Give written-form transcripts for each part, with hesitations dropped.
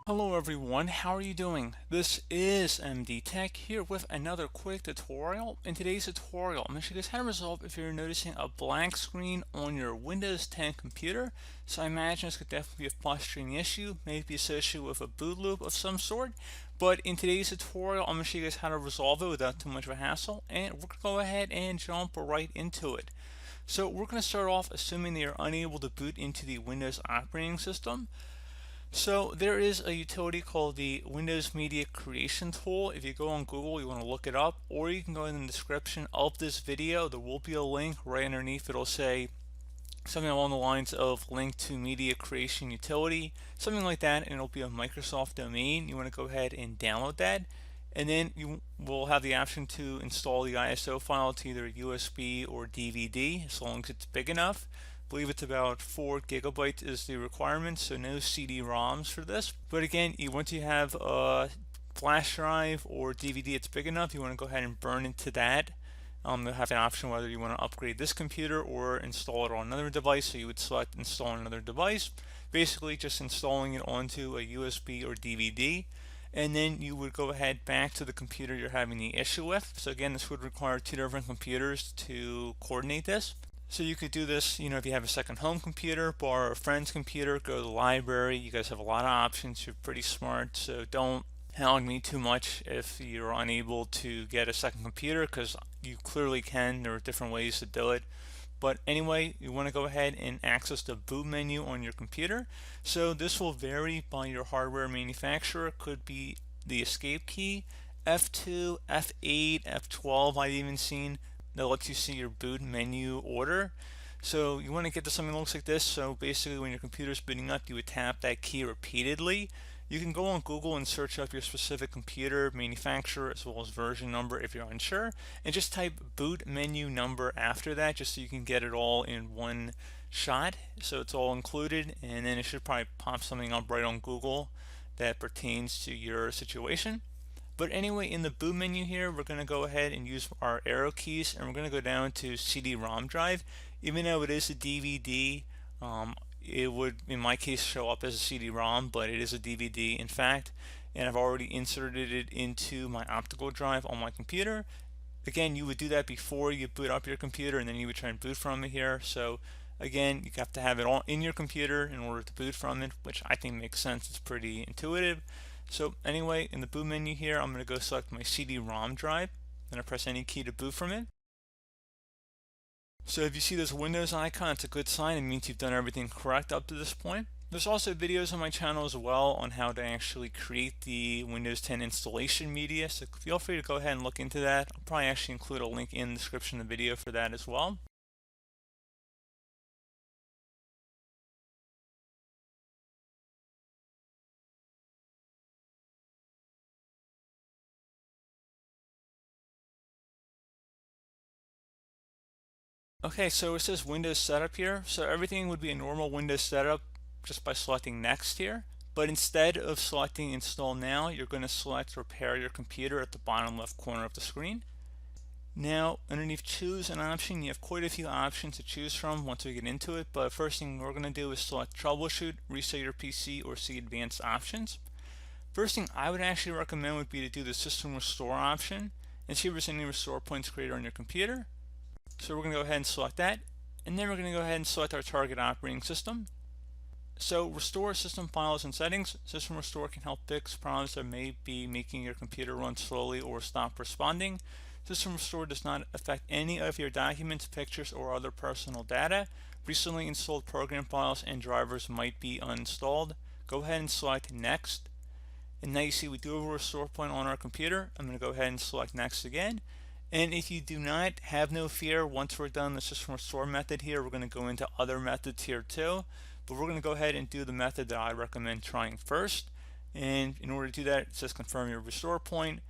Hello everyone, how are you doing? This is MD Tech here with another quick tutorial. In today's tutorial, I'm going to show you guys how to resolve if you're noticing a blank screen on your Windows 10 computer. So I imagine this could definitely be a frustrating issue, maybe associated with a boot loop of some sort. But in today's tutorial, I'm going to show you guys how to resolve it without too much of a hassle, and we're going to go ahead and jump right into it. So we're going to start off assuming that you're unable to boot into the Windows operating system. So there is a utility called the Windows Media Creation Tool. If you go on Google, you want to look it up, or you can go in the description of this video. There will be a link right underneath. It'll say something along the lines of link to media creation utility, something like that, and it'll be a Microsoft domain. You want to go ahead and download that, and then you will have the option to install the ISO file to either USB or DVD as long as it's big enough. I believe it's about 4 gigabytes is the requirement, so no CD-ROMs for this. But again, once you have a flash drive or DVD it's big enough, you want to go ahead and burn into that. You'll have an option whether you want to upgrade this computer or install it on another device. So you would select install on another device, basically just installing it onto a USB or DVD. And then you would go ahead back to the computer you're having the issue with. So again, this would require 2 different computers to coordinate this. So you could do this, if you have a second home computer, borrow a friend's computer, go to the library. You guys have a lot of options. You're pretty smart, so don't hound me too much if you're unable to get a second computer, because you clearly can. There are different ways to do it. But anyway, you want to go ahead and access the boot menu on your computer. So this will vary by your hardware manufacturer. It could be the escape key, F2, F8, F12 I've even seen that lets you see your boot menu order. So you want to get to something that looks like this. So basically when your computer's booting up, you would tap that key repeatedly. You can go on Google and search up your specific computer manufacturer as well as version number if you're unsure, and just type boot menu number after that just so you can get it all in one shot. So it's all included, and then it should probably pop something up right on Google that pertains to your situation. But anyway, in the boot menu here, we're going to go ahead and use our arrow keys, and we're going to go down to CD-ROM drive. Even though it is a DVD, it would, in my case, show up as a CD-ROM, but it is a DVD, in fact, and I've already inserted it into my optical drive on my computer. Again, you would do that before you boot up your computer, and then you would try and boot from it here. So again, you have to have it all in your computer in order to boot from it, which I think makes sense. It's pretty intuitive. So anyway, in the boot menu here, I'm going to go select my CD-ROM drive, then I press any key to boot from it. So if you see this Windows icon, it's a good sign. It means you've done everything correct up to this point. There's also videos on my channel as well on how to actually create the Windows 10 installation media, so feel free to go ahead and look into that. I'll probably actually include a link in the description of the video for that as well. Okay, so it says Windows Setup here. So everything would be a normal Windows setup just by selecting Next here. But instead of selecting Install Now, you're going to select Repair Your Computer at the bottom left corner of the screen. Now, underneath Choose an option, you have quite a few options to choose from once we get into it. But first thing we're going to do is select Troubleshoot, Reset Your PC, or see Advanced Options. First thing I would actually recommend would be to do the System Restore option and see if there's any restore points created on your computer. So we're going to go ahead and select that, and then we're going to go ahead and select our target operating system. So restore system files and settings. System Restore can help fix problems that may be making your computer run slowly or stop responding. System Restore does not affect any of your documents, pictures, or other personal data. Recently installed program files and drivers might be uninstalled. Go ahead and select Next. And now you see we do have a restore point on our computer. I'm going to go ahead and select Next again. And if you do not, have no fear. Once we're done the system restore method here, we're going to go into other methods here too. But we're going to go ahead and do the method that I recommend trying first. And in order to do that, it says confirm your restore point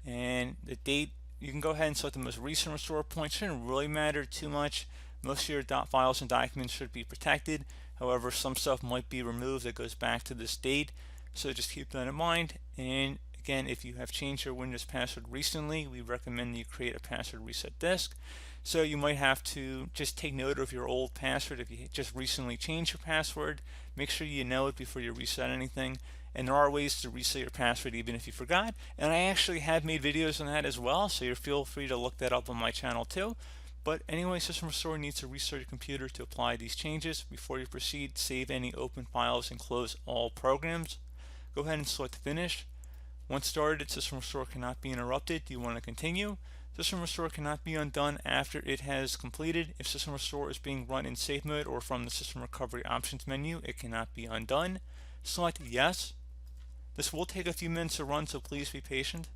and the date. You can go ahead and select the most recent restore point. It shouldn't really matter too much. Most of your files and documents should be protected. However, some stuff might be removed that goes back to this date. So just keep that in mind. And again, if you have changed your Windows password recently, we recommend you create a password reset disk. So you might have to just take note of your old password if you just recently changed your password. Make sure you know it before you reset anything. and there are ways to reset your password even if you forgot, and I actually have made videos on that as well, so you feel free to look that up on my channel too. But anyway, System Restore needs to restart your computer to apply these changes. Before you proceed, save any open files and close all programs. Go ahead and select Finish. Once started, System Restore cannot be interrupted. Do you want to continue? System Restore cannot be undone after it has completed. If System Restore is being run in safe mode or from the System Recovery Options menu, it cannot be undone. Select Yes. This will take a few minutes to run, so please be patient.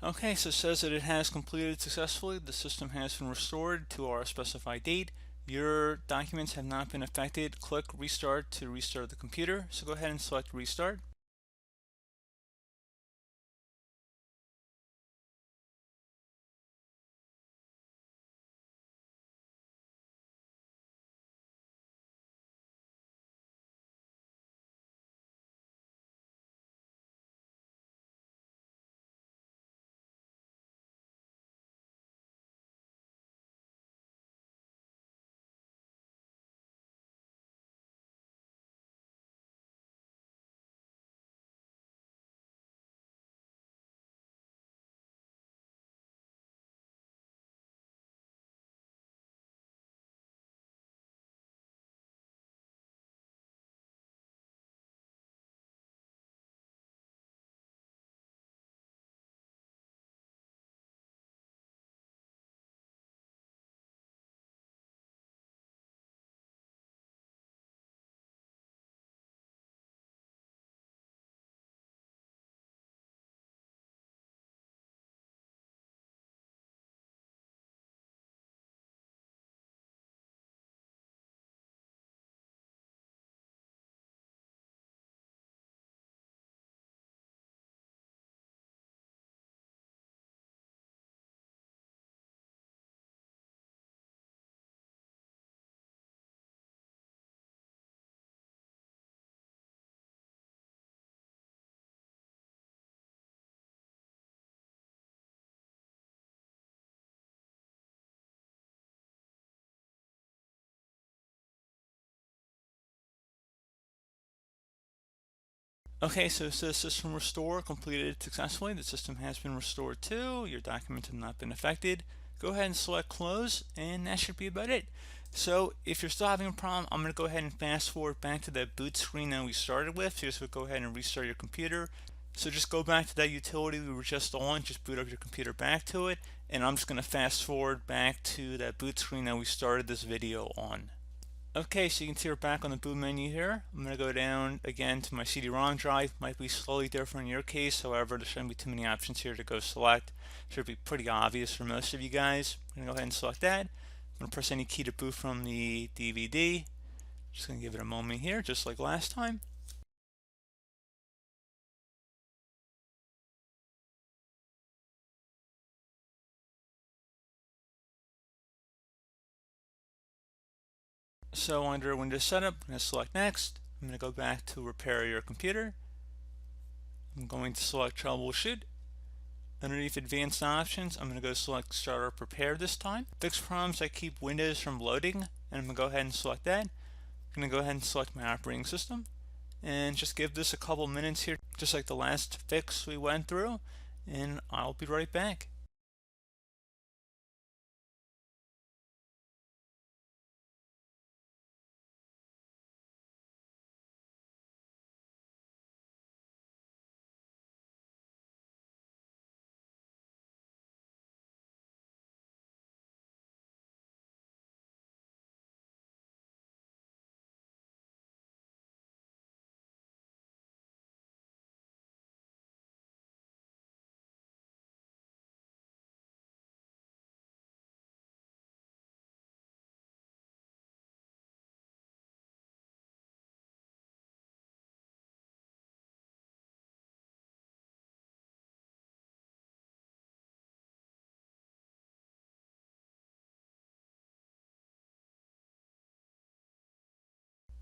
Okay, so it says that it has completed successfully. The system has been restored to our specified date. Your documents have not been affected. Click Restart to restart the computer. So go ahead and select Restart. Okay, so it says System Restore completed successfully. The system has been restored too. Your documents have not been affected. Go ahead and select Close, and that should be about it. So if you're still having a problem, I'm going to go ahead and fast forward back to that boot screen that we started with. So just go ahead and restart your computer. So just go back to that utility we were just on, just boot up your computer back to it, and I'm just going to fast forward back to that boot screen that we started this video on. Okay, so you can see we're back on the boot menu here. I'm going to go down again to my CD-ROM drive. Might be slightly different in your case, however, there shouldn't be too many options here to go select. Should be pretty obvious for most of you guys. I'm going to go ahead and select that. I'm going to press any key to boot from the DVD. Just going to give it a moment here, just like last time. So under Windows Setup, I'm going to select Next. I'm going to go back to Repair Your Computer. I'm going to select Troubleshoot. Underneath Advanced Options, I'm going to go select Startup Repair this time. Fix problems that keep Windows from loading, and I'm going to go ahead and select that. I'm going to go ahead and select my operating system, and just give this a couple minutes here, just like the last fix we went through, and I'll be right back.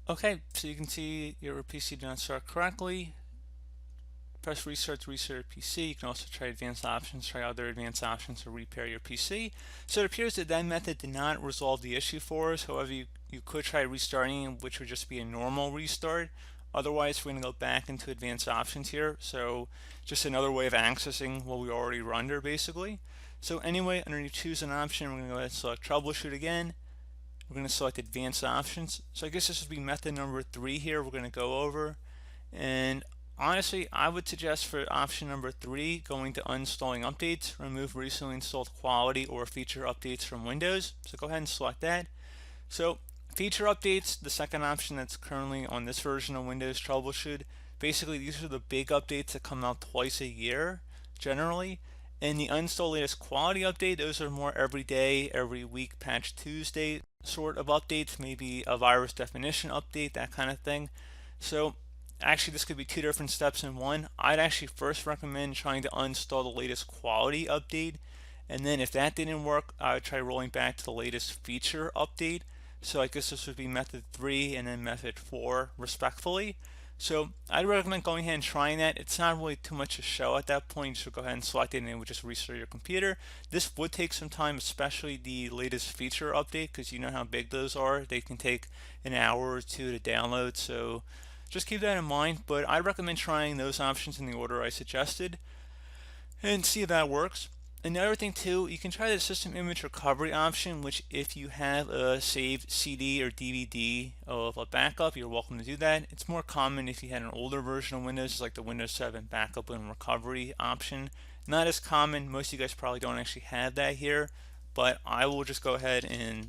Okay, so you can see your PC did not start correctly. Press restart to restart your PC. You can also try advanced options, try other advanced options to repair your PC. So it appears that that method did not resolve the issue for us. However, you could try restarting, which would just be a normal restart. Otherwise, we're going to go back into advanced options here. So just another way of accessing what we already were under, basically. So anyway, underneath choose an option, we're going to go ahead and select troubleshoot again. We're going to select advanced options. So I guess this would be method number 3 here we're going to go over. And honestly, I would suggest for option number 3, going to uninstalling updates, remove recently installed quality or feature updates from Windows. So go ahead and select that. So feature updates, the second option that's currently on this version of Windows Troubleshoot, basically these are the big updates that come out twice a year generally. And the uninstall latest quality update, those are more every day, every week, patch Tuesday sort of updates, maybe a virus definition update, that kind of thing. So actually this could be 2 different steps in one. I'd actually first recommend trying to uninstall the latest quality update, and then if that didn't work, I would try rolling back to the latest feature update. So I guess this would be method 3 and then method 4 respectfully. So I'd recommend going ahead and trying that. It's not really too much to show at that point. So go ahead and select it and it would just restart your computer. This would take some time, especially the latest feature update, because you know how big those are. They can take an hour or 2 to download. So just keep that in mind. But I recommend trying those options in the order I suggested and see if that works. Another thing too, you can try the system image recovery option, which if you have a saved CD or DVD of a backup, you're welcome to do that. It's more common if you had an older version of Windows, like the Windows 7 backup and recovery option. Not as common, most of you guys probably don't actually have that here, but I will just go ahead and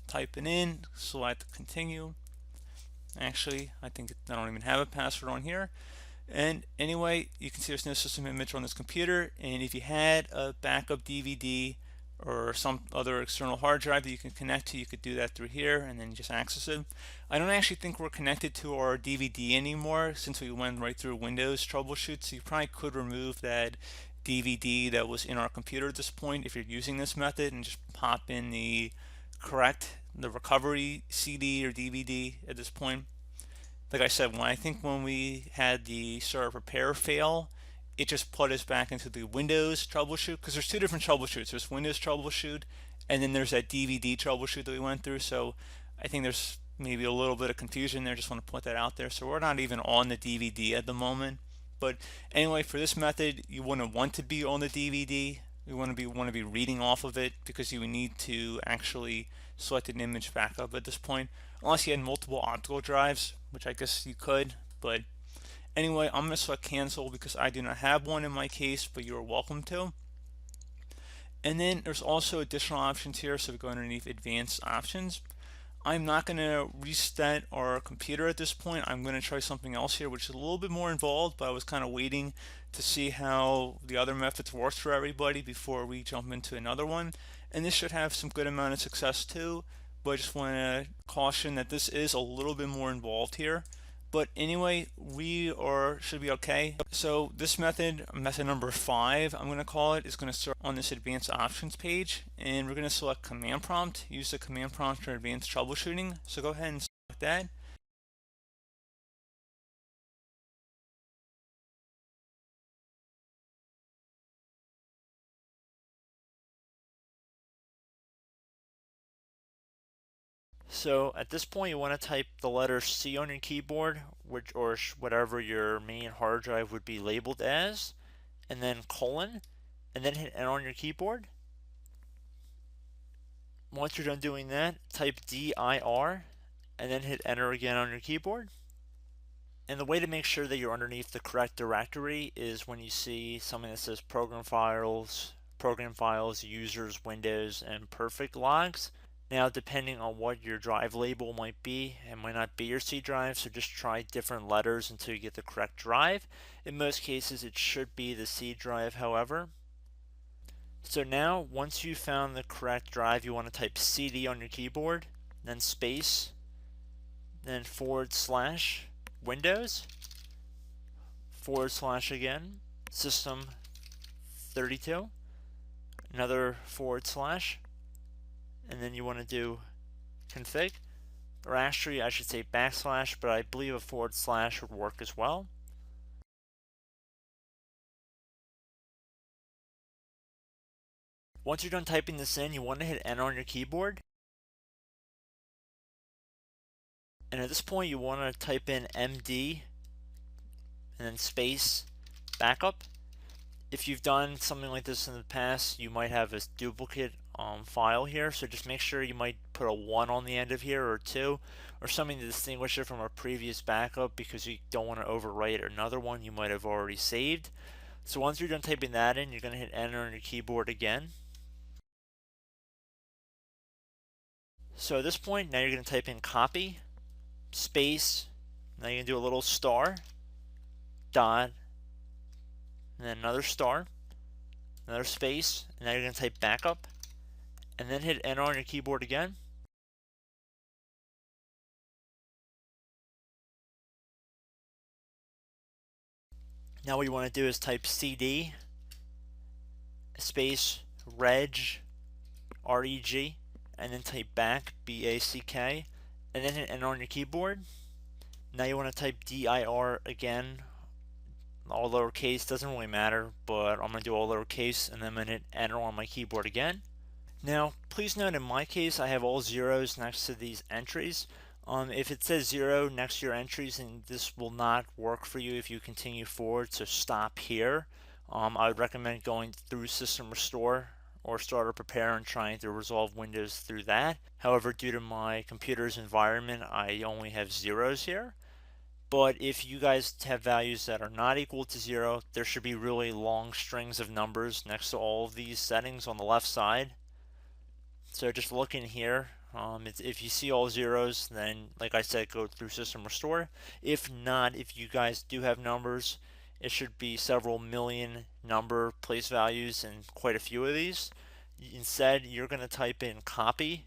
type it in, select continue. Actually, I think I don't even have a password on here. And anyway, you can see there's no system image on this computer, and if you had a backup DVD or some other external hard drive that you can connect to, you could do that through here and then just access it. I don't actually think we're connected to our DVD anymore since we went right through Windows troubleshoot, so you probably could remove that DVD that was in our computer at this point if you're using this method and just pop in the recovery CD or DVD at this point. Like I said, when we had the startup repair fail, it just put us back into the Windows troubleshoot, because there's 2 different troubleshoots. There's Windows troubleshoot, and then there's that DVD troubleshoot that we went through. So I think there's maybe a little bit of confusion there. Just want to put that out there. So we're not even on the DVD at the moment. But anyway, for this method, you wouldn't want to be on the DVD. You want to be reading off of it, because you would need to actually select an image backup at this point, unless you had multiple optical drives, which I guess you could. But Anyway, I'm going to select cancel because I do not have one in my case, but you're welcome to. And then there's also additional options here. So we go underneath advanced options. I'm not going to reset our computer at this point. I'm going to try something else here, which is a little bit more involved, but I was kind of waiting to see how the other methods worked for everybody before we jump into another one. And this should have some good amount of success too, but I just want to caution that this is a little bit more involved here. But anyway, should be okay. So this method number 5, I'm going to call it, is going to start on this advanced options page, and we're going to select command prompt, use the command prompt for advanced troubleshooting. So go ahead and select that. So at this point, you want to type the letter C on your keyboard, or whatever your main hard drive would be labeled as, and then colon, and then hit enter on your keyboard. Once you're done doing that, type dir, and then hit enter again on your keyboard. And the way to make sure that you're underneath the correct directory is when you see something that says program files, users, windows, and perfect logs. Now, depending on what your drive label might be, it might not be your C drive, so just try different letters until you get the correct drive. In most cases, it should be the C drive, however. So now, once you've found the correct drive, you want to type CD on your keyboard, then space, then / Windows, / again, System 32, another /, and then you want to do config, or actually I should say /, but I believe a / would work as well. Once you're done typing this in, you want to hit enter on your keyboard. And at this point, you want to type in MD and then space backup. If you've done something like this in the past, you might have a duplicate file here, so just make sure you might put a 1 on the end of here, or 2, or something to distinguish it from a previous backup, because you don't want to overwrite another one you might have already saved. So once you're done typing that in, you're going to hit enter on your keyboard again. So at this point, now you're going to type in copy, space, now you're going to do a little star, dot, and then another star, another space, and now you're going to type backup, and then hit enter on your keyboard again. Now what you want to do is type CD space reg, R-E-G, and then type back, B-A-C-K, and then hit enter on your keyboard. Now you want to type dir again, all lowercase, doesn't really matter, but I'm going to do all lowercase, and then I'm going to hit enter on my keyboard again. Now, please note in my case, I have all zeros next to these entries. If it says 0 next to your entries, then this will not work for you if you continue forward, so stop here. I would recommend going through System Restore or Starter Prepare and trying to resolve Windows through that. However, due to my computer's environment, I only have zeros here. But if you guys have values that are not equal to 0, there should be really long strings of numbers next to all of these settings on the left side. So just look in here. If you see all zeros, then like I said, go through System Restore. If not, if you guys do have numbers, it should be several million number place values and quite a few of these. Instead, you're going to type in copy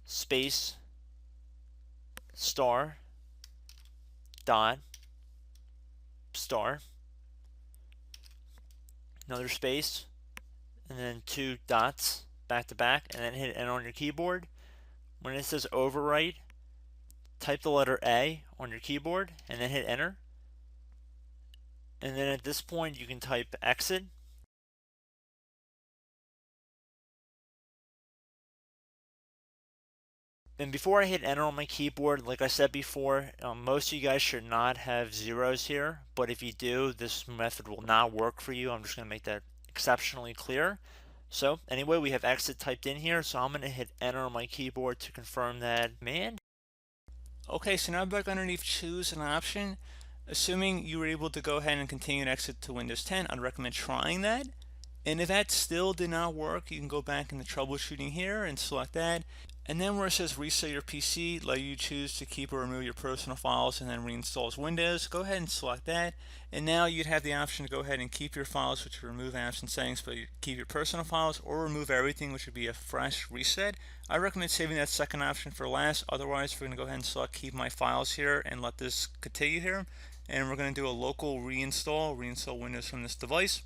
space star dot star, another space, and then 2 dots back to back, and then hit enter on your keyboard. When it says overwrite, type the letter A on your keyboard and then hit enter. And then at this point, you can type exit. And before I hit enter on my keyboard, like I said before, most of you guys should not have zeros here, but if you do, this method will not work for you. I'm just going to make that exceptionally clear. So anyway, we have exit typed in here, so I'm going to hit enter on my keyboard to confirm that command. Okay, so now back underneath choose an option. Assuming you were able to go ahead and continue to exit to Windows 10, I'd recommend trying that. And if that still did not work, you can go back into troubleshooting here and select that. And then where it says reset your PC, let you choose to keep or remove your personal files and then reinstalls Windows. Go ahead and select that. And now you'd have the option to go ahead and keep your files, which would remove apps and settings, but you keep your personal files, or remove everything, which would be a fresh reset. I recommend saving that second option for last. Otherwise, we're going to go ahead and select keep my files here and let this continue here. And we're going to do a local reinstall Windows from this device.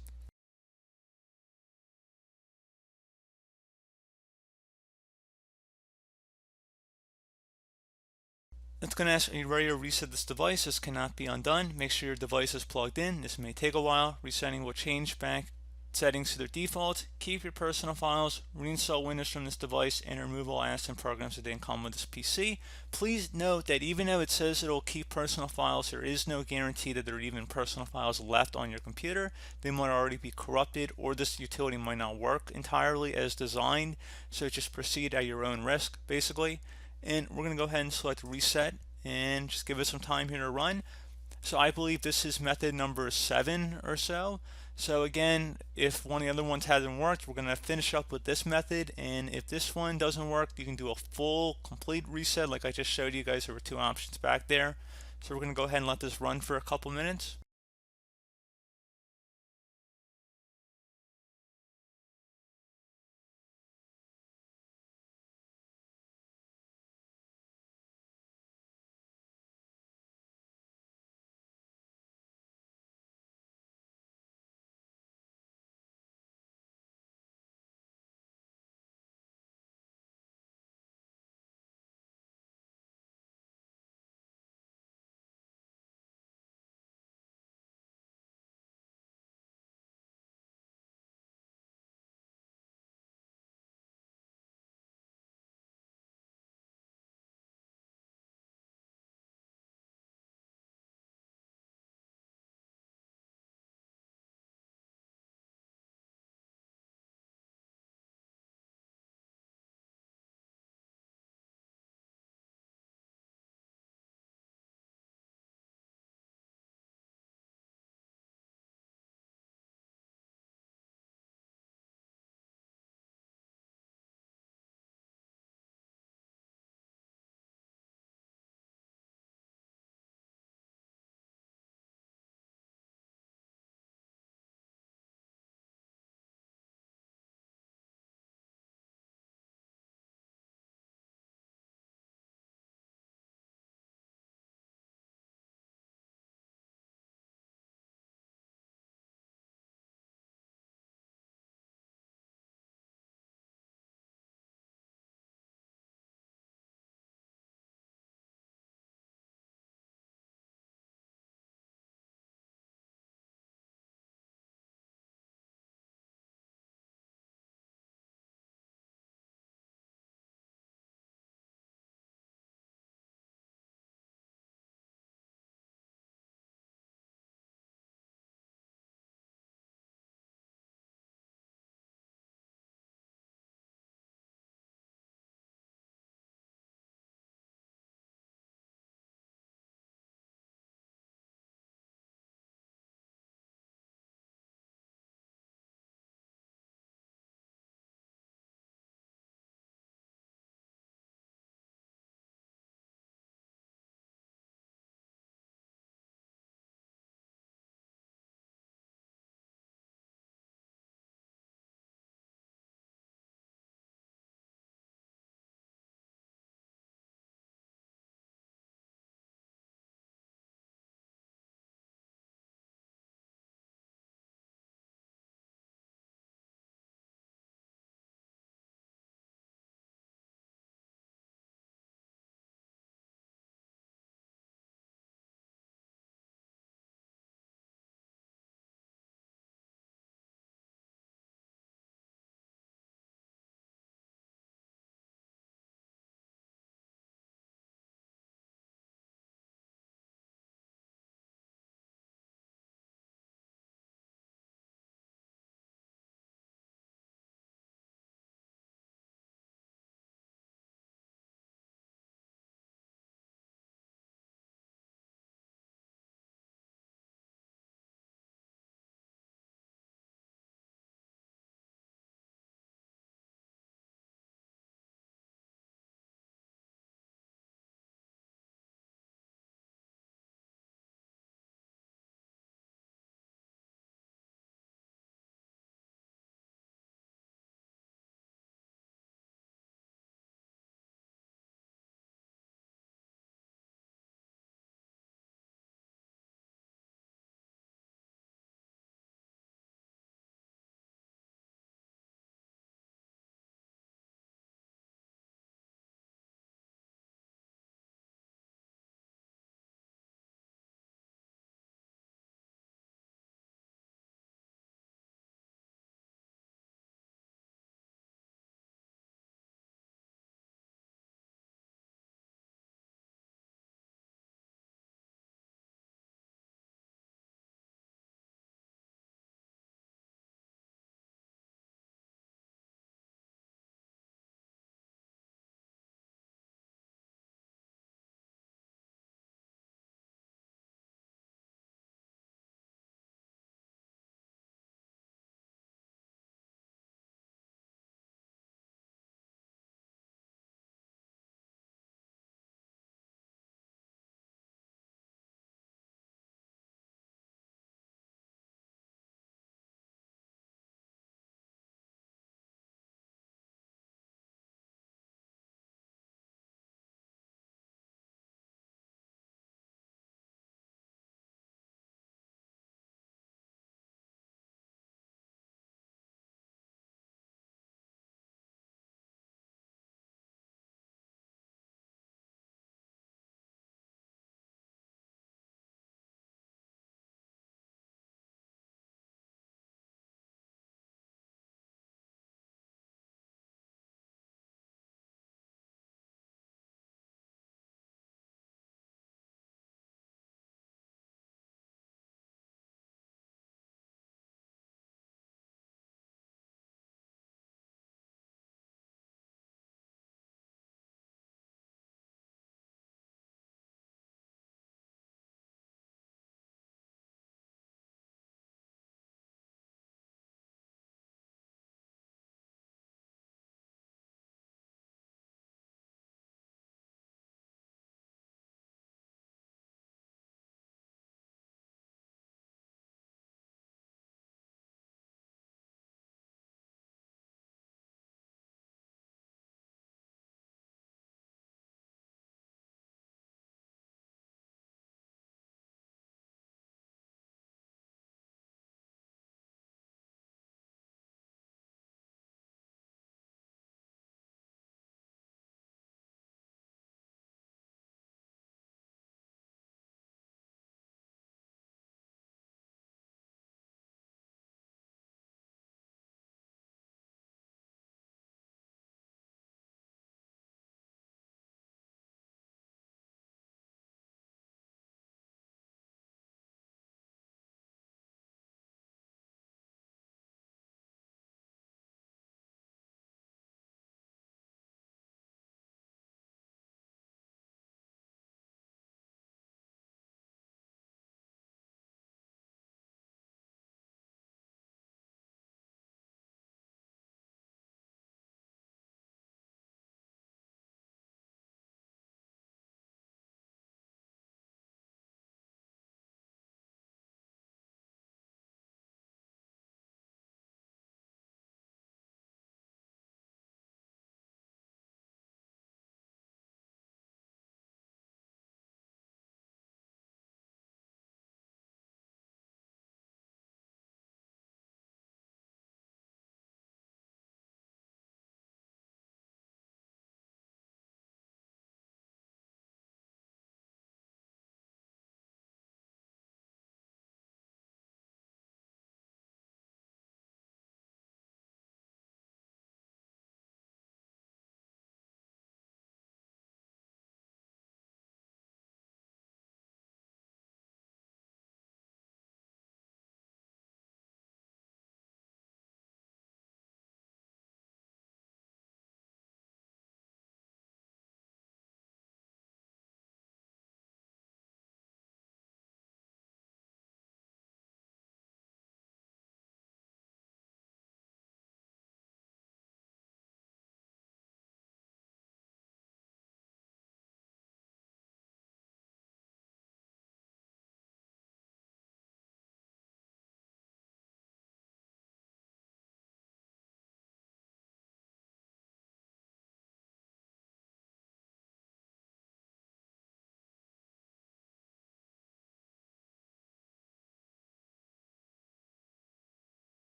It's going to ask, are you ready to reset this device? This cannot be undone. Make sure your device is plugged in. This may take a while. Resetting will change back settings to their default. Keep your personal files, reinstall Windows from this device, and remove all apps and programs that didn't come with this PC. Please note that even though it says it'll keep personal files, there is no guarantee that there are even personal files left on your computer. They might already be corrupted, or this utility might not work entirely as designed. So just proceed at your own risk, basically. And we're going to go ahead and select reset and just give it some time here to run. So I believe this is method number 7 or so. So again, if one of the other ones hasn't worked, we're going to finish up with this method. And if this one doesn't work, you can do a full complete reset like I just showed you guys. There were 2 options back there. So we're going to go ahead and let this run for a couple minutes.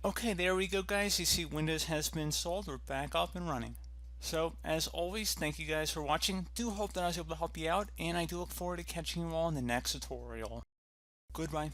Okay, there we go, guys. You see Windows has been installed. We're back up and running. So, as always, thank you guys for watching. Do hope that I was able to help you out, and I do look forward to catching you all in the next tutorial. Goodbye.